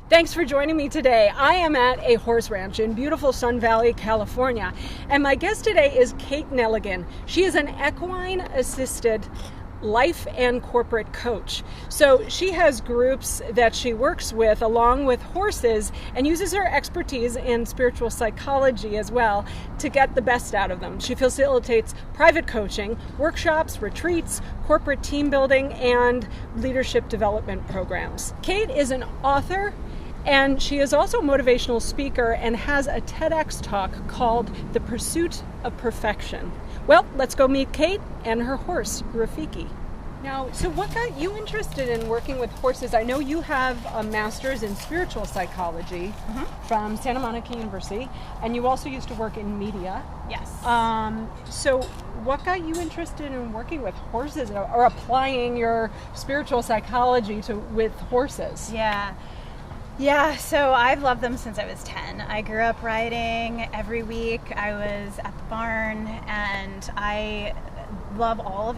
Thanks for joining me today. I am at a horse ranch in beautiful Sun Valley, California, and my guest today is Kate Neligan. She is an equine-assisted life and corporate coach. So she has groups that she works with along with horses and uses her expertise in spiritual psychology as well to get the best out of them. She facilitates private coaching, workshops, retreats, corporate team building, and leadership development programs. Kate is an author, and she is also a motivational speaker and has a TEDx talk called The Pursuit of Perfection. Well, let's go meet Kate and her horse, Rafiki. Now, so what got you interested in working with horses? I know you have a master's in spiritual psychology from Santa Monica University, and you also used to work in media. Yes. So what got you interested in working with horses or applying your spiritual psychology with horses? Yeah, so I've loved them since I was 10. I grew up riding every week. I was at the barn, and I love all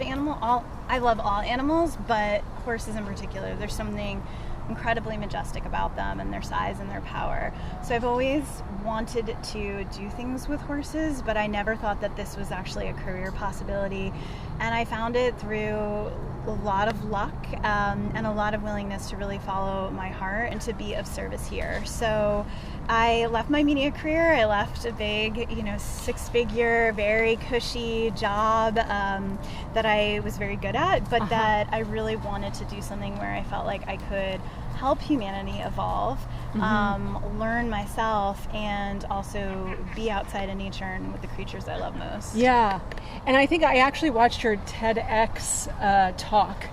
animals, but horses in particular. There's something incredibly majestic about them and their size and their power. So I've always wanted to do things with horses, but I never thought that this was actually a career possibility. And I found it through a lot of luck and a lot of willingness to really follow my heart and to be of service here. So I left my media career. I left a big, 6-figure, very cushy job that I was very good at, but that I really wanted to do something where I felt like I could help humanity evolve, learn myself, and also be outside in nature and with the creatures I love most. Yeah, and I think I actually watched your TEDx talk,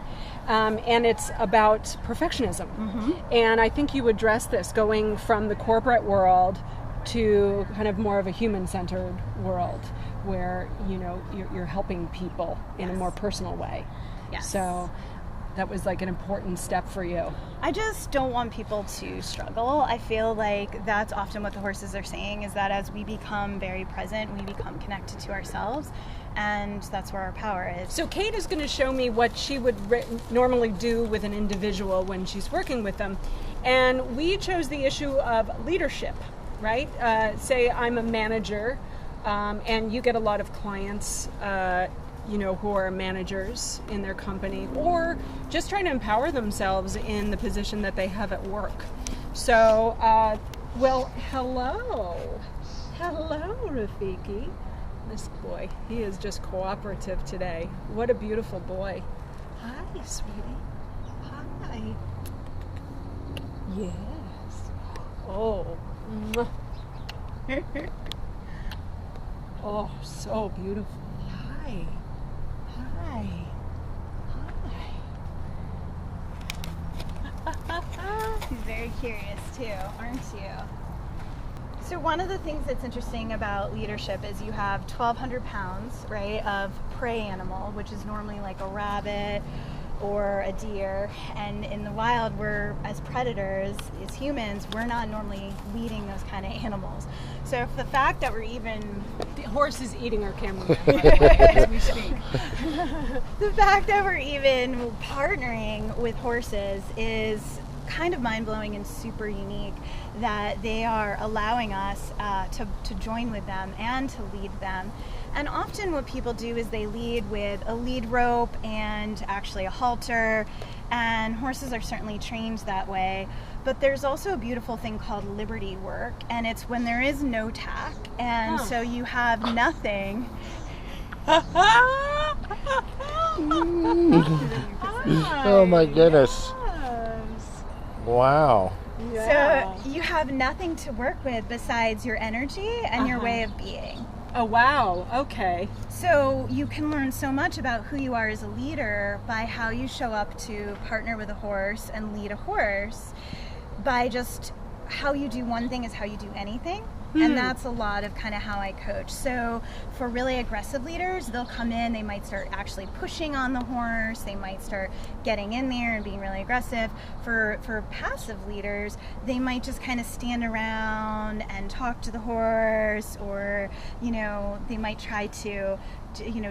and it's about perfectionism. And I think you address this going from the corporate world to kind of more of a human-centered world where, you're helping people in a more personal way. Yes. So that was like an important step for you. I just don't want people to struggle. I feel like that's often what the horses are saying, is that as we become very present, we become connected to ourselves, and that's where our power is. So Kate is going to show me what she would normally do with an individual when she's working with them. And we chose the issue of leadership, right? Say I'm a manager, and you get a lot of clients who are managers in their company or just trying to empower themselves in the position that they have at work. So, hello, Rafiki. This boy, he is just cooperative today. What a beautiful boy. Hi, sweetie. Hi. Yes. Oh. Oh, so beautiful. Hi. He's very curious too, aren't you? So one of the things that's interesting about leadership is you have 1,200 pounds, right, of prey animal, which is normally like a rabbit or a deer. And in the wild, we're, as predators, as humans, we're not normally leading those kind of animals. So if the fact that we're even... The horse is eating our cameraman, by the way, as we speak. The fact that we're even partnering with horses is kind of mind-blowing and super unique, that they are allowing us to join with them and to lead them. And often what people do is they lead with a lead rope and actually a halter, and horses are certainly trained that way. But there's also a beautiful thing called liberty work, and it's when there is no tack, and so you have nothing. Oh my goodness. Wow. Yeah. So you have nothing to work with besides your energy and your way of being. Oh, wow. Okay. So you can learn so much about who you are as a leader by how you show up to partner with a horse and lead a horse, by just how you do one thing is how you do anything. And that's a lot of kind of how I coach. So for really aggressive leaders, they'll come in, they might start actually pushing on the horse, they might start getting in there and being really aggressive. For passive leaders, they might just kind of stand around and talk to the horse, or, they might try to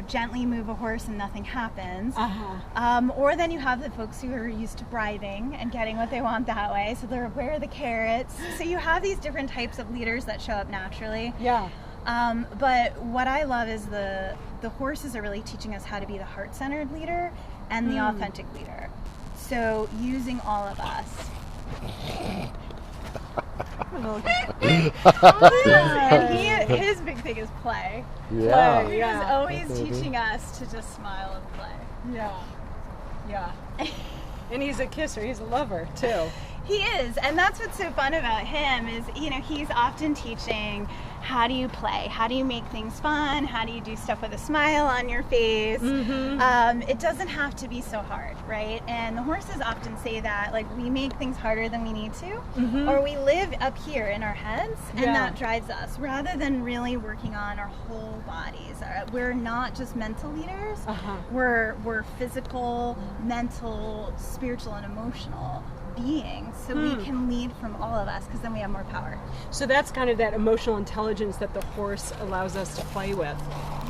gently move a horse and nothing happens. Uh-huh. Or then you have the folks who are used to bribing and getting what they want that way, so they're aware of the carrots. So you have these different types of leaders that show up naturally. Yeah. But what I love is the horses are really teaching us how to be the heart-centered leader and the authentic leader. So using all of us. And his big thing is play. Yeah. He is always teaching us to just smile and play. Yeah. Yeah. And he's a kisser. He's a lover too. He is, and that's what's so fun about him is, he's often teaching how do you play, how do you make things fun, how do you do stuff with a smile on your face. It doesn't have to be so hard, right? And the horses often say that, like, we make things harder than we need to, or we live up here in our heads, and that drives us, rather than really working on our whole bodies. We're not just mental leaders, we're physical, mental, spiritual, and emotional beings, so we can lead from all of us, because then we have more power. So that's kind of that emotional intelligence that the horse allows us to play with.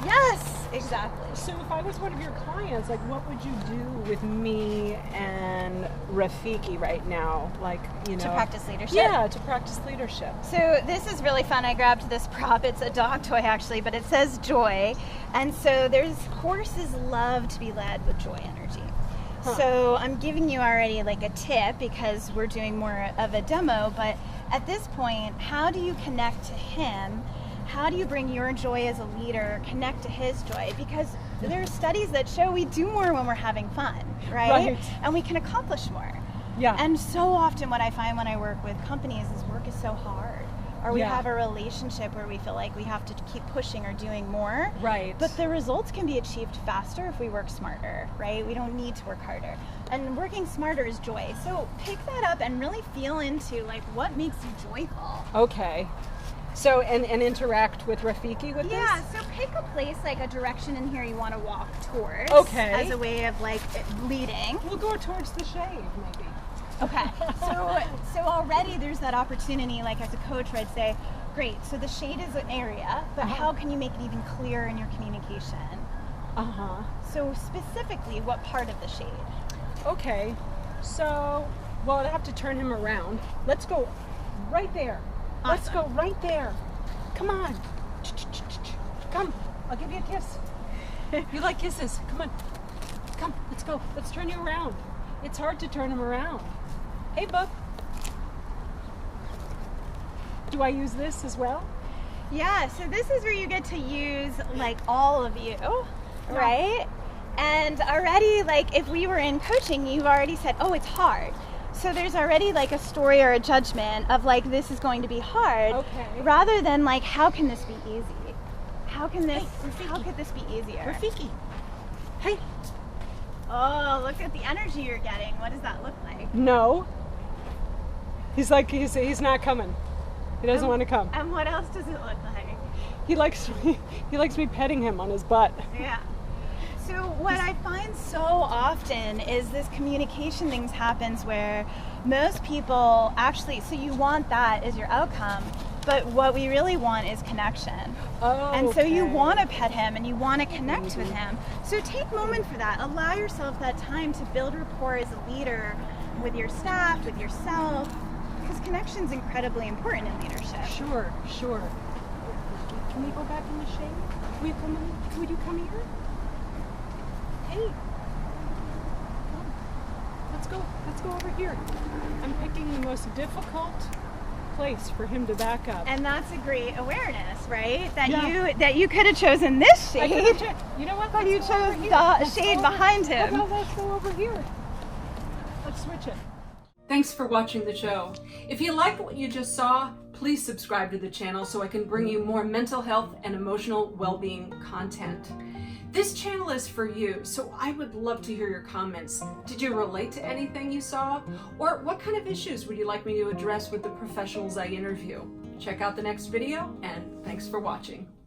Yes, exactly. So if I was one of your clients, like, what would you do with me and Rafiki right now? Like, To practice leadership? Yeah, to practice leadership. So this is really fun. I grabbed this prop. It's a dog toy, actually, but it says joy. And so horses love to be led with joy energy. So I'm giving you already like a tip, because we're doing more of a demo, but at this point, how do you connect to him? How do you bring your joy as a leader, connect to his joy? Because there are studies that show we do more when we're having fun, right? And we can accomplish more. Yeah. And so often what I find when I work with companies is work is so hard. Or we have a relationship where we feel like we have to keep pushing or doing more. Right. But the results can be achieved faster if we work smarter, right? We don't need to work harder. And working smarter is joy. So pick that up and really feel into, like, what makes you joyful. Okay. So, and interact with Rafiki with this? Yeah, so pick a place, like a direction in here you want to walk towards. Okay. As a way of, like, leading. We'll go towards the shade, maybe. Okay, so already there's that opportunity, like as a coach, where I'd say, great, so the shade is an area, but how can you make it even clearer in your communication? So specifically, what part of the shade? Okay, so, well, I'd have to turn him around. Let's go right there. Awesome. Let's go right there. Come on. Come, I'll give you a kiss. You like kisses. Come on. Come, let's go. Let's turn you around. It's hard to turn him around. Hey, bub. Do I use this as well? Yeah, so this is where you get to use, like, all of you, right? And already, like, if we were in coaching, you've already said, oh, it's hard. So there's already, like, a story or a judgment of, like, this is going to be hard, rather than, like, how can this be easy? How could this be easier? Rafiki. Hey. Oh, look at the energy you're getting. What does that look like? No. He's like, he's not coming. He doesn't want to come. And what else does it look like? He likes me petting him on his butt. Yeah. So what I find so often is this communication things happens where most people actually, so you want that as your outcome, but what we really want is connection. And so you want to pet him and you want to connect with him. So take a moment for that. Allow yourself that time to build rapport as a leader with your staff, with yourself, because connection is incredibly important in leadership. Sure. Can we go back in the shade? Would you come here? Hey. Come. Let's go over here. I'm picking the most difficult place for him to back up. And that's a great awareness, right? That you could have chosen this shade. You know what? But you chose the shade behind him. Well, let's go over here. Let's switch it. Thanks for watching the show. If you liked what you just saw, please subscribe to the channel so I can bring you more mental health and emotional well-being content. This channel is for you, so I would love to hear your comments. Did you relate to anything you saw? Or what kind of issues would you like me to address with the professionals I interview? Check out the next video, and thanks for watching.